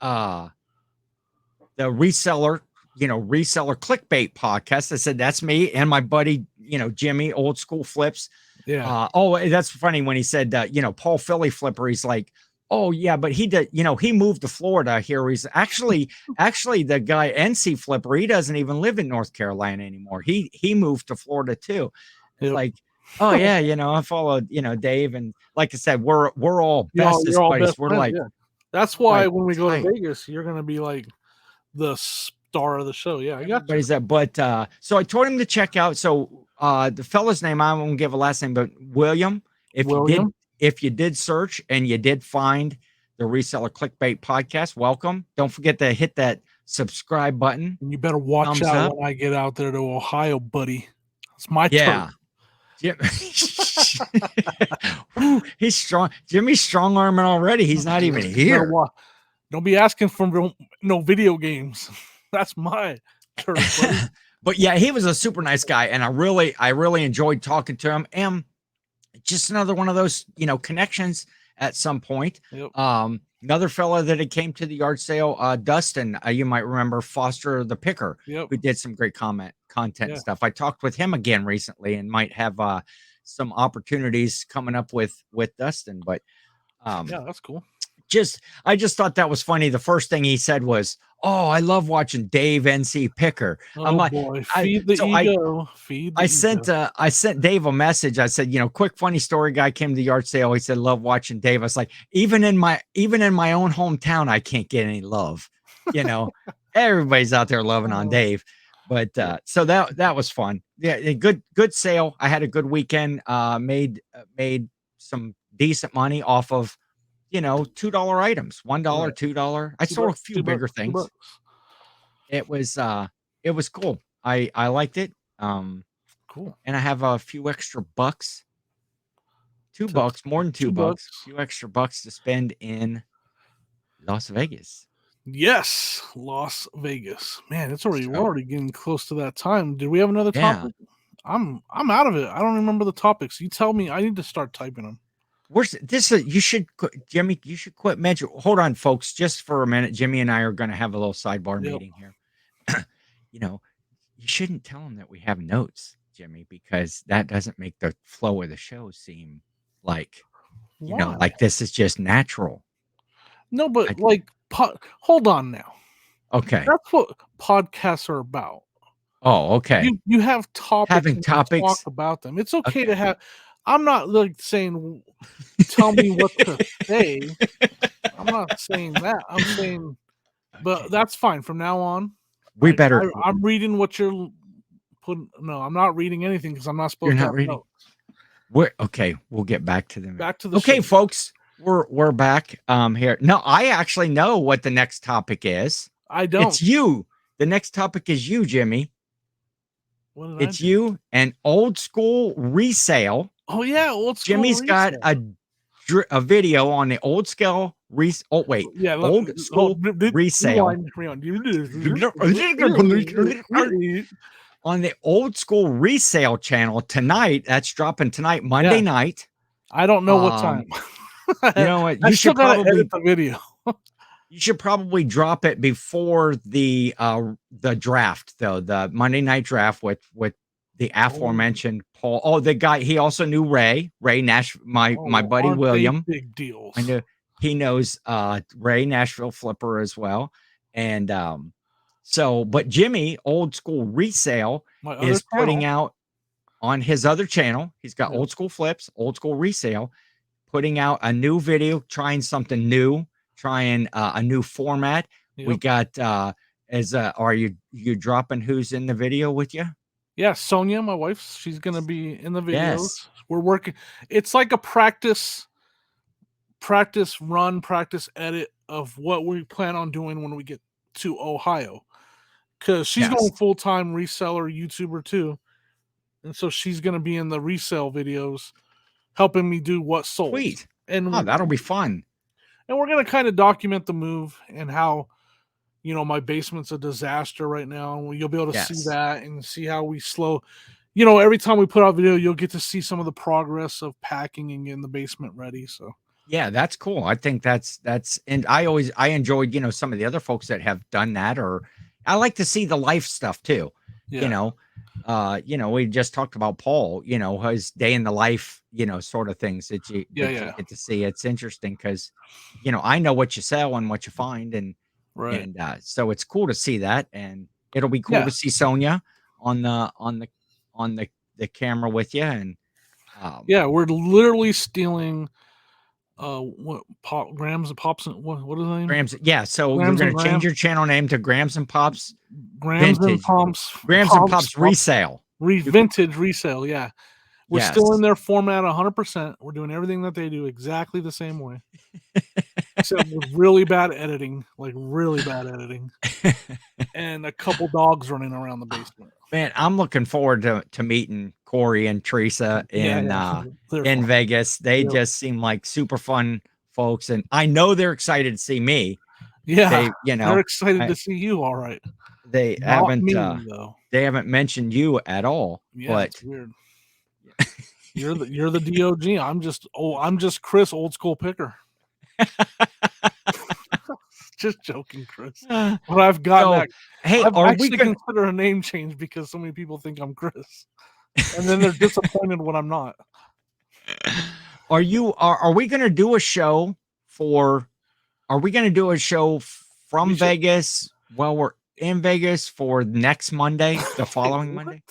reseller, reseller clickbait podcast. I said, that's me and my buddy, Jimmy, Old School Flips. Yeah. That's funny when he said, Paul Philly Flipper. He's like, oh yeah, but he did, he moved to Florida here. He's actually the guy NC Flipper. He doesn't even live in North Carolina anymore. He moved to Florida too. It's like, oh yeah, I followed, Dave, and like I said, we're all bestest buddies. We're friends, like, that's why when we go to Vegas, you're gonna be like the star of the show. Yeah, I got you. But so I told him to check out. So the fella's name, I won't give a last name, but William. If you did search and you did find the Reseller Clickbait podcast, welcome. Don't forget to hit that subscribe button. And you better watch out when I get out there to Ohio, buddy. It's my turn. He's strong. Jimmy's strong arming already. He's not even here. Don't be asking for no video games. That's my turn. But yeah, he was a super nice guy, and I really enjoyed talking to him. And just another one of those, connections at some point. Yep. Another fella that had came to the yard sale, Dustin, you might remember, Foster the Picker, who did some great content stuff. I talked with him again recently and might have some opportunities coming up with Dustin. But yeah, that's cool. I just thought that was funny. The first thing he said was, "Oh, I love watching Dave NC Picker." I'm like, boy. Feed the ego. I sent Dave a message. I said, quick funny story. Guy came to the yard sale. He said, "Love watching Dave." I was like, even in my own hometown, I can't get any love. Everybody's out there loving on Dave. But so that was fun. Yeah, good sale. I had a good weekend. Made some decent money off of $2 items, $1, $2. I saw a few bigger things. It was cool. I liked it. Cool. And I have a few extra bucks. $2, more than $2. A few extra bucks to spend in Las Vegas. Yes, Las Vegas. Man, we're already getting close to that time. Did we have another topic? I'm out of it. I don't remember the topics. You tell me. I need to start typing them. Where's this? You should, Jimmy. You should quit mention. Hold on, folks, just for a minute. Jimmy and I are going to have a little sidebar meeting here. You shouldn't tell them that we have notes, Jimmy, because that doesn't make the flow of the show seem like like this is just natural. No, but hold on now. Okay, that's what podcasts are about. Oh, okay. You have topics. Having topics. Talk about them. It's okay to have. I'm not saying, tell me what to say. I'm not saying that. I'm saying, but that's fine. From now on, I'm reading what you're putting. No, I'm not reading anything because I'm not supposed to. You're not reading. Okay. We'll get back to them. Back to the show. Show. Folks. We're back here. No, I actually know what the next topic is. I don't. It's you. The next topic is you, Jimmy. It's you, an old school resale. Oh yeah, old school. Jimmy's got a video on the old school resale. Oh wait, old school resale. On the old school resale channel tonight. That's dropping tonight, Monday night. I don't know what time. You know what? You should probably edit the video. You should probably drop it before the draft, though, the Monday night draft with the aforementioned Paul. Oh, the guy, he also knew Ray Nash, my buddy William. Big deals. I knew he knows Ray Nashville Flipper as well. And but Jimmy, Old School Resale, My other is putting channel. out on his other channel. He's got Yep. Old School Flips, Old School Resale, putting out a new video, trying something new, trying a new format. Yep. We got are you dropping who's in the video with you? Yeah, Sonia, my wife, she's gonna be in the videos. Yes. We're working. It's like a practice run, practice edit of what we plan on doing when we get to Ohio. Because she's going full-time reseller YouTuber too. And so she's gonna be in the resale videos, helping me do what sold. Sweet. And that'll be fun. And we're gonna kind of document the move and how, you know, my basement's a disaster right now. You'll be able to see that and see how we slow. You know, every time we put out video, you'll get to see some of the progress of packing and getting the basement ready. So yeah, that's cool. I think that's and I enjoyed, you know, some of the other folks that have done that, or I like to see the life stuff too. Yeah. You know, we just talked about Paul, you know, his day in the life, you know, sort of things that you get to see. It's interesting because, you know, I know what you sell and what you find, and so it's cool to see that, and it'll be cool to see Sonia on the camera with you. And we're literally stealing Grams and Pops, and what is the name? Grams. Yeah, so you're going to change your channel name to Grams and Pops Grams Vintage. and Grams and Pops Resale. Vintage Resale, yeah. We're still in their format 100%. We're doing everything that they do exactly the same way. Except with really bad editing, and a couple dogs running around the basement. Man, I'm looking forward to meeting Corey and Teresa in Vegas. They just seem like super fun folks, and I know they're excited to see me. Yeah, they're excited to see you. All right, they haven't mentioned you at all. Yeah, but it's weird. You're the DOG. I'm just Chris, Old School Picker. Just joking, Chris. But I've gotten that. Hey, are we going to consider a name change because so many people think I'm Chris, and then they're disappointed when I'm not. Are we going to do a show for? Are we going to do a show from Vegas while we're in Vegas for next Monday, the following Monday?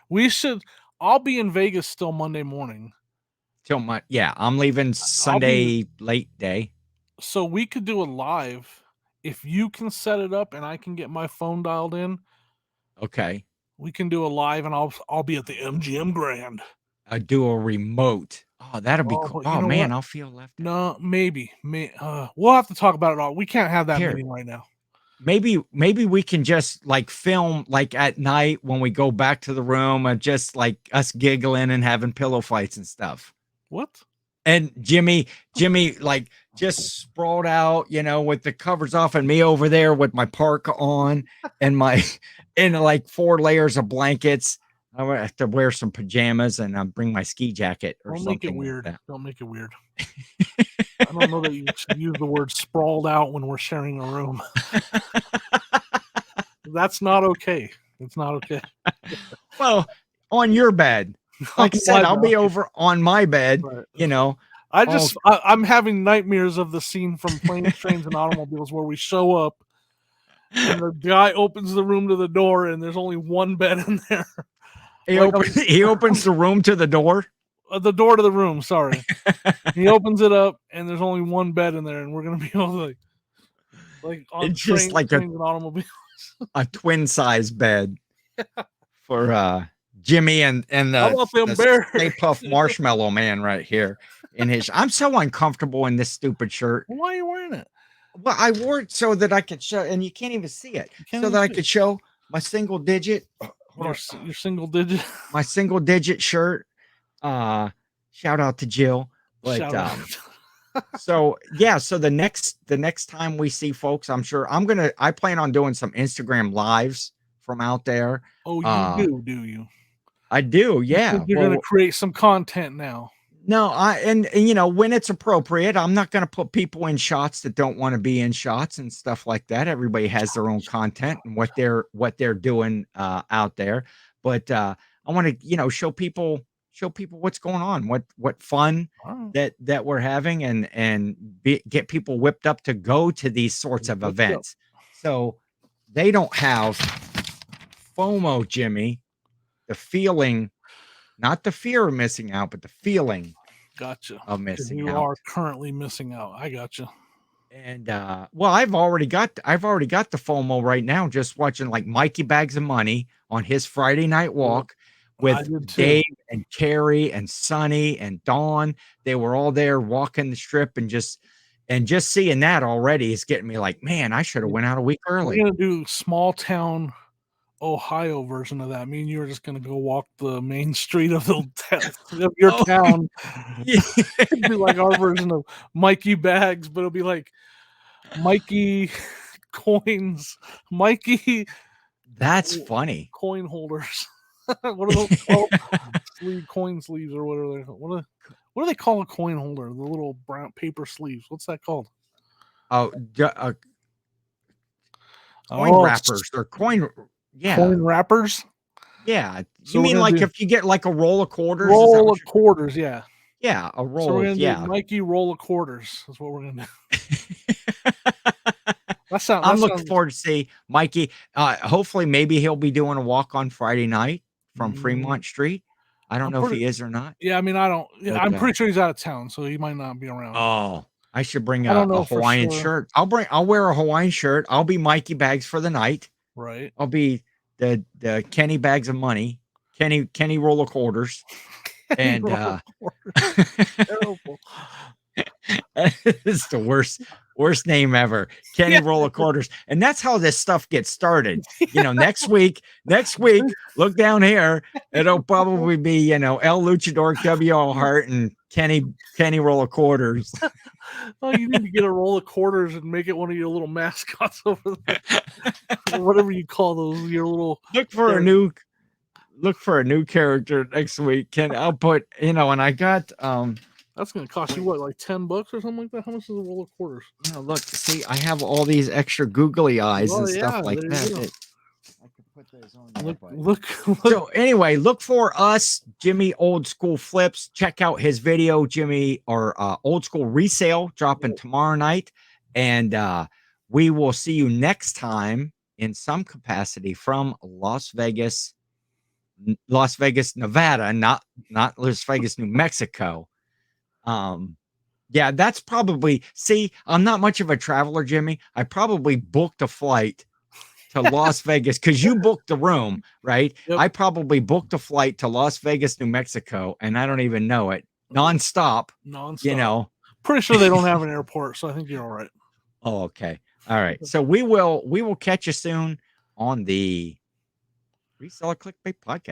We should. I'll be in Vegas still Monday morning. I'm leaving Sunday late day. So we could do a live if you can set it up and I can get my phone dialed in. Okay. We can do a live and I'll be at the MGM Grand. Do a remote. Oh, that'll be cool. Oh man, I'll feel left out. No, maybe. We'll have to talk about it all. We can't have that meeting right now. Maybe we can just like film like at night when we go back to the room and just like us giggling and having pillow fights and stuff. What? And Jimmy like just sprawled out, you know, with the covers off, and me over there with my parka on and like 4 layers of blankets. I would have to wear some pajamas and bring my ski jacket or something. Don't make it weird. Like don't make it weird. I don't know that you should use the word sprawled out when we're sharing a room. That's not okay. It's not okay. Well, on your bed. Like I said, I'll be over on my bed, you know. I'm having nightmares of the scene from Planes, Trains, and Automobiles where we show up and the guy opens the room to the door and there's only one bed in there. He opens the room to the door? The door to the room, sorry. He opens it up and there's only one bed in there, and we're going to be able to like on it's just like Trains and Automobiles. A twin size bed for Jimmy and the Stay Puft Marshmallow Man right here in his. I'm so uncomfortable in this stupid shirt. Why are you wearing it? Well, I wore it so that I could show, and you can't even see it, so that I could show my single digit. Your single digit. My single digit shirt. Shout out to Jill. But so the next time we see folks, I'm sure I plan on doing some Instagram lives from out there. Oh, you do you? I do, yeah. You're going to create some content now. No, and you know, when it's appropriate, I'm not going to put people in shots that don't want to be in shots and stuff like that. Everybody has their own content and what they're doing out there. But I want to, you know, show people show people what's going on, what fun that we're having, and get people whipped up to go to these sorts of events. So they don't have FOMO, Jimmy, the feeling, not the fear of missing out, but the feeling of missing out. You are currently missing out. I gotcha. And well, I've already got the FOMO right now, just watching like Mikey Bags of Money on his Friday night walk with Dave and Carrie and Sonny and Dawn. They were all there walking the strip, and just seeing that already is getting me like, man, I should have went out a week early. We're gonna do small town Ohio version of that. Me and you are just gonna go walk the main street of your town. It'd be like our version of Mikey Bags, but it'll be like Mikey coins, Mikey. That's funny. Coin holders. What are those called? Coin sleeves or whatever. What do they call a coin holder? The little brown paper sleeves. What's that called? Oh, coin wrappers or coin. Yeah, coin wrappers. Yeah, so you mean like if you get like a roll of quarters? Roll of quarters, yeah. Yeah, a roll. So we're gonna do Mikey roll of quarters. That's what we're gonna do. I'm looking forward to see Mikey. Hopefully, maybe he'll be doing a walk on Friday night from Fremont Street. I don't know if he is or not. Yeah, I mean, I don't. I'm pretty sure he's out of town, so he might not be around. Oh, I should bring a Hawaiian shirt. I'll wear a Hawaiian shirt. I'll be Mikey Bags for the night. Right. I'll be the Kenny Bags of Money, Kenny roll of quarters, and it's the worst name ever. Kenny roll of quarters. And that's how this stuff gets started. You know, next week, look down here. It'll probably be, El Luchador, W.O. Hart, and Kenny roll of quarters. Oh, you need to get a roll of quarters and make it one of your little mascots over there. Whatever you call those, your little look for a new character next week. I'll put, and I got that's going to cost you what, like $10 or something like that? How much is a roll of quarters? Look, see, I have all these extra googly eyes and stuff like that. I could put those on. Look. So anyway, look for us, Jimmy Old School Flips. Check out his video, Jimmy, or Old School Resale, dropping tomorrow night, and we will see you next time in some capacity from Las Vegas, Nevada, not Las Vegas, New Mexico. Yeah, that's probably, see, I'm not much of a traveler, Jimmy. I probably booked a flight to Las Vegas because you booked the room, right? Yep. I probably booked a flight to Las Vegas, New Mexico, and I don't even know it. Nonstop. Pretty sure they don't have an airport, so I think you're all right. Oh, okay. All right. So we will catch you soon on the Reseller Clickbait Podcast.